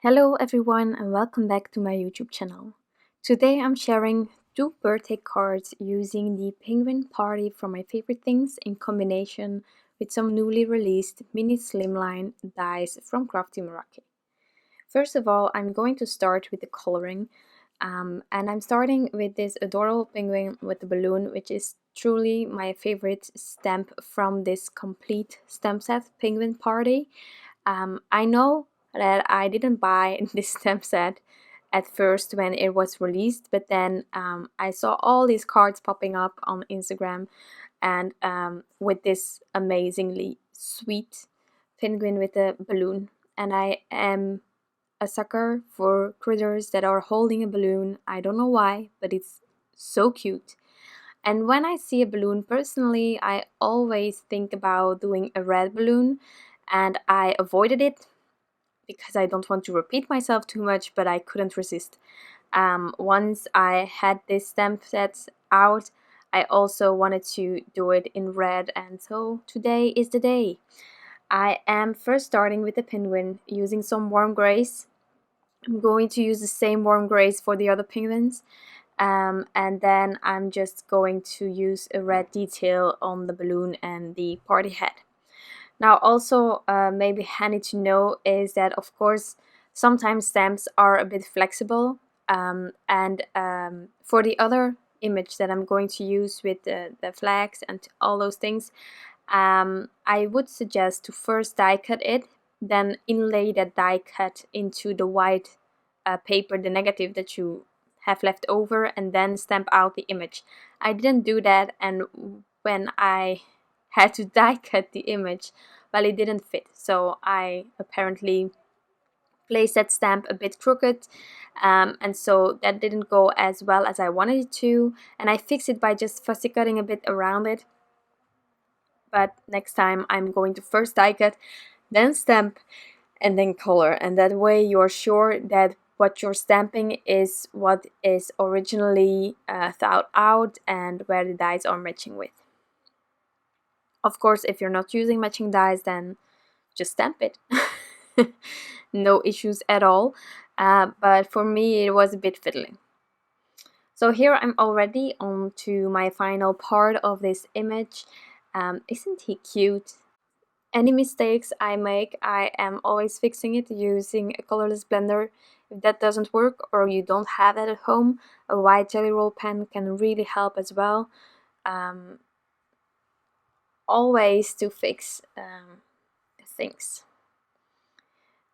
Hello everyone and welcome back to my YouTube channel. Today I'm sharing two birthday cards using the Penguin Party from My Favorite Things in combination with some newly released mini slimline dies from Crafty Meraki. First of all, I'm going to start with the coloring and I'm starting with this adorable penguin with the balloon, which is truly my favorite stamp from this complete stamp set, Penguin Party. I know that I didn't buy this stamp set at first when it was released, but then I saw all these cards popping up on Instagram and with this amazingly sweet penguin with a balloon. And I am a sucker for critters that are holding a balloon. I don't know why, but it's so cute. And when I see a balloon, personally, I always think about doing a red balloon, and I avoided it because I don't want to repeat myself too much, but I couldn't resist. Once I had this stamp set out, I also wanted to do it in red, and so today is the day. I am first starting with the penguin using some warm grays. I'm going to use the same warm grays for the other penguins. And then I'm just going to use a red detail on the balloon and the party hat. Now also maybe handy to know is that of course sometimes stamps are a bit flexible, and for the other image that I'm going to use with the flags and all those things, I would suggest to first die cut it, then inlay that die cut into the white paper, the negative that you have left over, and then stamp out the image. I didn't do that, and when I had to die cut the image, well, it didn't fit, so I apparently placed that stamp a bit crooked, and so that didn't go as well as I wanted it to, and I fixed it by just fussy cutting a bit around it. But next time I'm going to first die cut, then stamp, and then color, and that way you're sure that what you're stamping is what is originally thought out and where the dies are matching with. Of course, if you're not using matching dies, then just stamp it. No issues at all, but for me it was a bit fiddling. So here I'm already on to my final part of this image. Isn't he cute? Any mistakes I make, I am always fixing it using a colorless blender. If that doesn't work or you don't have that at home, a white jelly roll pen can really help as well. Always to fix things.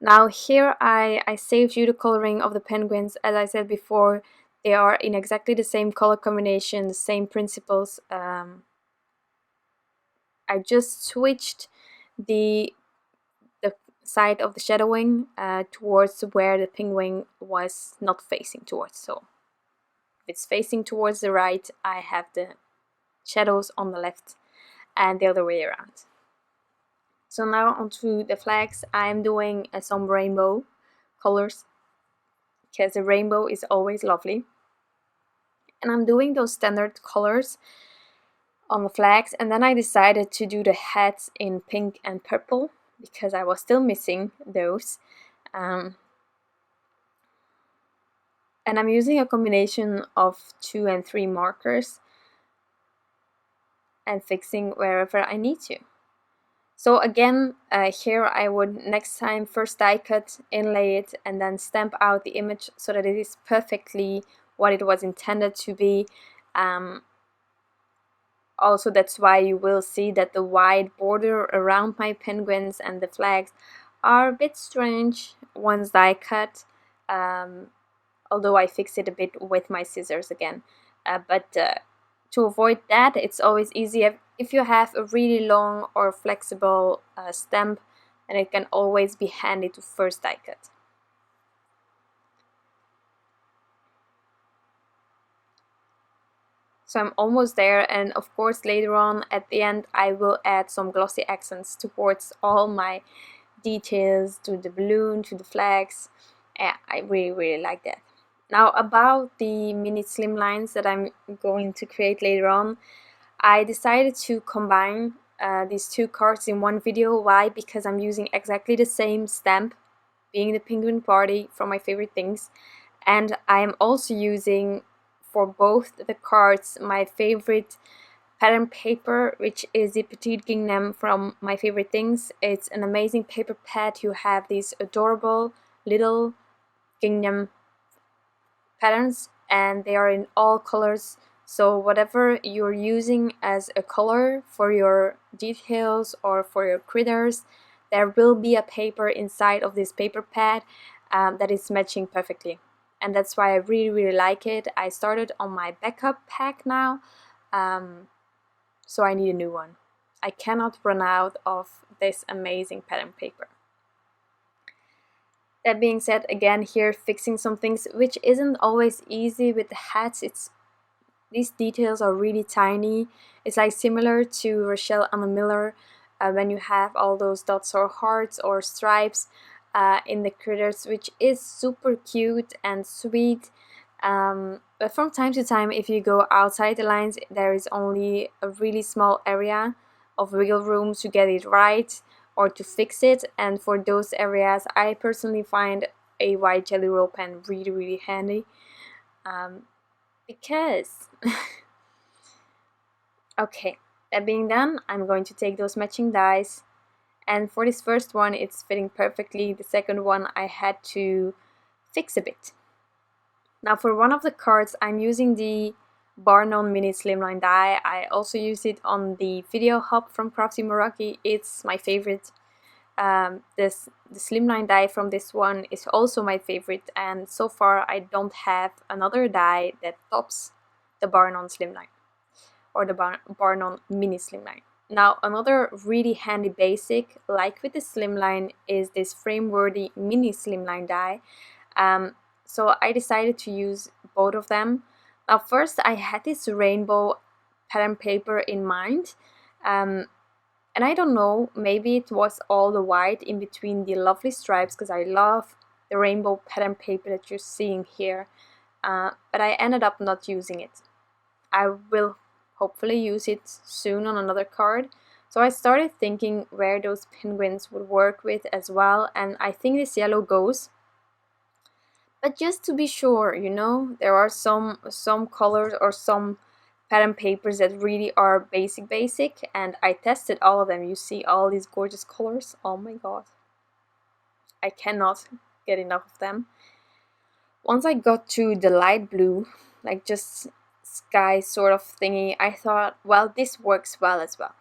Now here I saved you the coloring of the penguins. As I said before, they are in exactly the same color combination, the same principles. I just switched the side of the shadowing towards where the penguin was not facing towards. So if it's facing towards the right, I have the shadows on the left and the other way around. So now onto the flags. I'm doing some rainbow colors because the rainbow is always lovely. And I'm doing those standard colors on the flags, and then I decided to do the hats in pink and purple because I was still missing those. And I'm using a combination of 2 and 3 markers and fixing wherever I need to. So again, here I would next time first die cut, inlay it, and then stamp out the image so that it is perfectly what it was intended to be. Also, that's why you will see that the wide border around my penguins and the flags are a bit strange once die cut, although I fixed it a bit with my scissors again. But to avoid that, it's always easier if you have a really long or flexible stamp, and it can always be handy to first die cut. So I'm almost there, and of course later on at the end I will add some glossy accents towards all my details, to the balloon, to the flags. Yeah, I really like that. Now about the mini slimlines that I'm going to create later on, I decided to combine these two cards in one video. Why? Because I'm using exactly the same stamp being the penguin party from my favorite things. And I am also using for both the cards my favorite pattern paper, which is the Petite Gingham from my favorite things. It's an amazing paper pad. You have these adorable little Gingham patterns and they are in all colors, so whatever you're using as a color for your details or for your critters, there will be a paper inside of this paper pad that is matching perfectly, and that's why I really like it. I started on my backup pack now, so I need a new one. I cannot run out of this amazing pattern paper. That being said, again here fixing some things, which isn't always easy with the hats. These details are really tiny. It's like similar to Rochelle Anna Miller when you have all those dots or hearts or stripes in the critters, which is super cute and sweet. But from time to time, if you go outside the lines, there is only a really small area of wiggle room to get it right or to fix it, and for those areas I personally find a white jelly roll pen really handy, because okay, that being done, I'm going to take those matching dies, and for this first one it's fitting perfectly. The second one I had to fix a bit. Now for one of the cards I'm using the Barnon Mini Slimline die. I also use it on the Video Hub from Crafty Meraki. It's my favorite. The Slimline die from this one is also my favorite, and so far I don't have another die that tops the Barnon Slimline or the Barnon Mini Slimline. Now another really handy basic, like with the Slimline, is this frame-worthy Mini Slimline die. So I decided to use both of them. Now first I had this rainbow pattern paper in mind, and I don't know, maybe it was all the white in between the lovely stripes, because I love the rainbow pattern paper that you're seeing here, but I ended up not using it. I will hopefully use it soon on another card. So I started thinking where those penguins would work with as well, and I think this yellow goes. But just to be sure, you know, there are some colors or some pattern papers that really are basic, and I tested all of them. You see all these gorgeous colors. Oh my god, I cannot get enough of them. Once I got to the light blue, like just sky sort of thingy, I thought, well, this works well as well.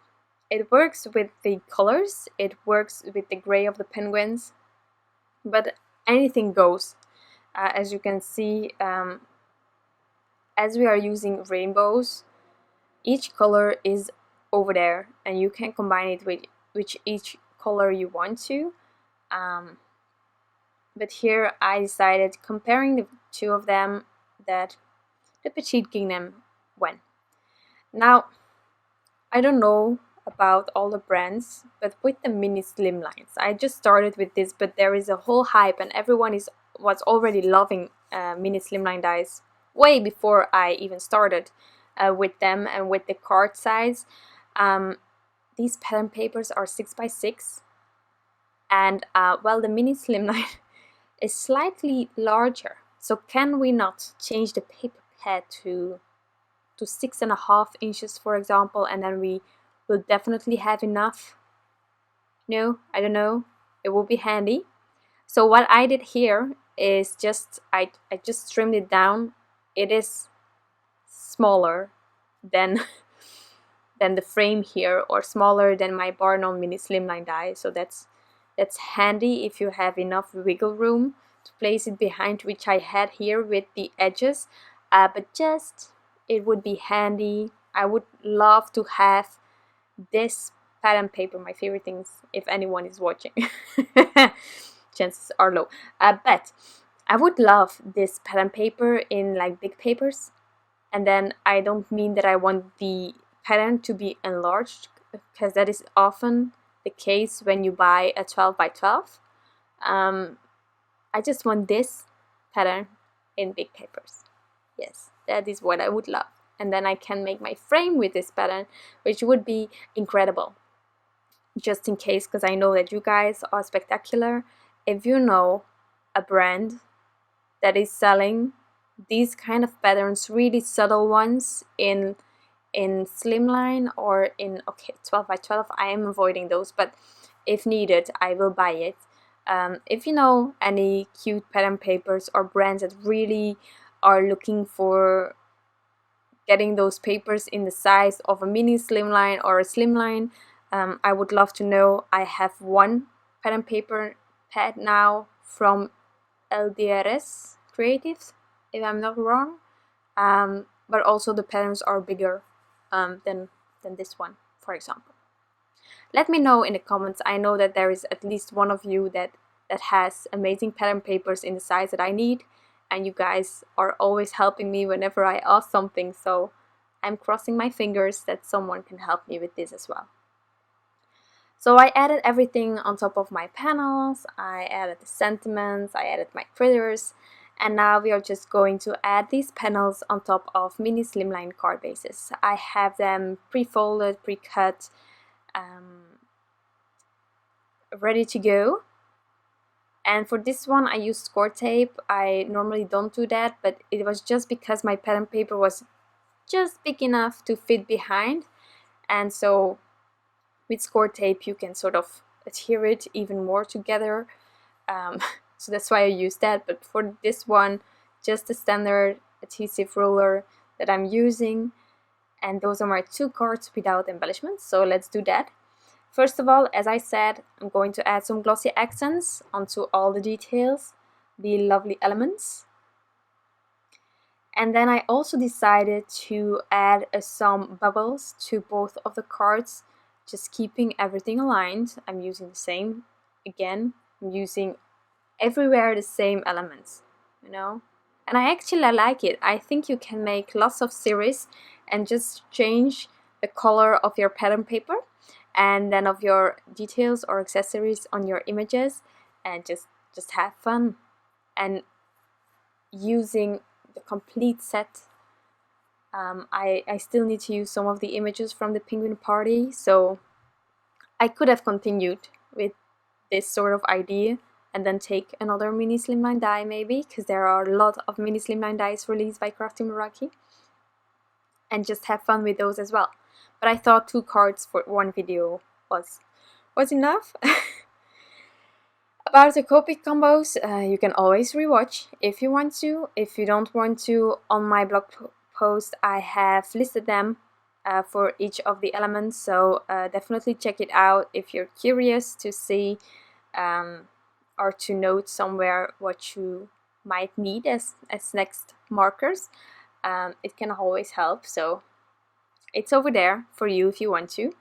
It works with the colors, it works with the gray of the penguins, but anything goes. As you can see, as we are using rainbows, each color is over there and you can combine it with each color you want to. But here I decided, comparing the two of them, that the Petite Gingham won. Now, I don't know about all the brands, but with the mini Slimlines, I just started with this, but there is a whole hype and everyone was already loving mini Slimline dies way before I even started with them and with the card size. These pattern papers are 6x6, and well, the mini Slimline is slightly larger, so can we not change the paper pad to 6.5 inches, for example, and then we will definitely have enough? No, I don't know, it will be handy. So what I did here is just I just trimmed it down. It is smaller than the frame here, or smaller than my Barnon Mini Slimline die, so that's handy if you have enough wiggle room to place it behind, which I had here with the edges, but just it would be handy. I would love to have this pattern paper, my favorite things, if anyone is watching. Chances are low, but I would love this pattern paper in like big papers. And then I don't mean that I want the pattern to be enlarged, because that is often the case when you buy a 12x12. I just want this pattern in big papers. Yes, that is what I would love. And then I can make my frame with this pattern, which would be incredible. Just in case, because I know that you guys are spectacular if you know a brand that is selling these kind of patterns, really subtle ones in Slimline or in 12 by 12, I am avoiding those, but if needed I will buy it. If you know any cute pattern papers or brands that really are looking for getting those papers in the size of a mini Slimline or a Slimline, I would love to know. I have one pattern paper pad now from LDRS Creatives, if I'm not wrong, but also the patterns are bigger than this one, for example. Let me know in the comments. I know that there is at least one of you that has amazing pattern papers in the size that I need, and you guys are always helping me whenever I ask something, so I'm crossing my fingers that someone can help me with this as well. So I added everything on top of my panels, I added the sentiments, I added my critters, and now we are just going to add these panels on top of mini Slimline card bases. I have them pre-folded, pre-cut, ready to go. And for this one I used score tape. I normally don't do that, but it was just because my pattern paper was just big enough to fit behind, and so with score tape you can sort of adhere it even more together, so that's why I used that. But for this one, just the standard adhesive ruler that I'm using, and those are my 2 cards without embellishments, so let's do that. First of all, as I said, I'm going to add some glossy accents onto all the details, the lovely elements. And then I also decided to add some bubbles to both of the cards, just keeping everything aligned. I'm using the same, again, I'm using everywhere the same elements, you know? And I actually like it. I think you can make lots of series and just change the color of your pattern paper and then of your details or accessories on your images, and just have fun. And using the complete set, I still need to use some of the images from the penguin party, so I could have continued with this sort of idea and then take another mini Slimline die maybe, because there are a lot of mini Slimline dies released by Crafty Meraki, and just have fun with those as well. But I thought 2 cards for one video was enough. About the Copic combos, you can always rewatch if you want to. If you don't want to, on my blog post I have listed them for each of the elements, so definitely check it out if you're curious to see or to note somewhere what you might need as next markers. It can always help, so it's over there for you if you want to.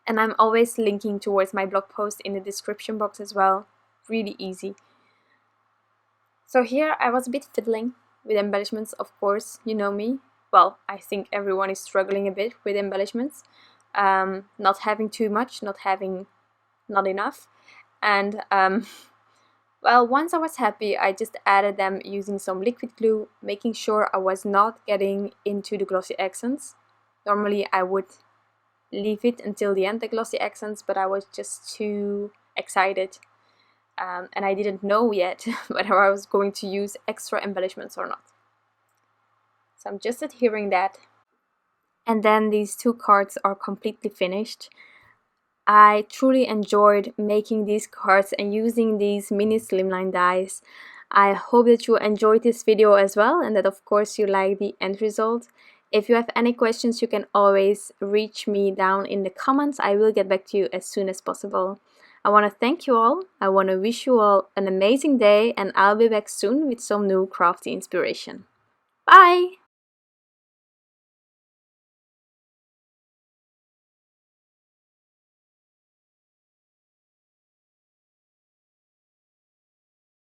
And I'm always linking towards my blog post in the description box as well. Really easy. So here I was a bit fiddling with embellishments, of course, you know me. Well, I think everyone is struggling a bit with embellishments. Not having too much, not having not enough. And well, once I was happy, I just added them using some liquid glue, making sure I was not getting into the glossy accents. Normally I would leave it until the end, the glossy accents, but I was just too excited, and I didn't know yet whether I was going to use extra embellishments or not. So I'm just adhering that. And then these 2 cards are completely finished. I truly enjoyed making these cards and using these mini Slimline dies. I hope that you enjoyed this video as well, and that of course you like the end result. If you have any questions, you can always reach me down in the comments. I will get back to you as soon as possible. I want to thank you all. I want to wish you all an amazing day, and I'll be back soon with some new crafty inspiration. Bye!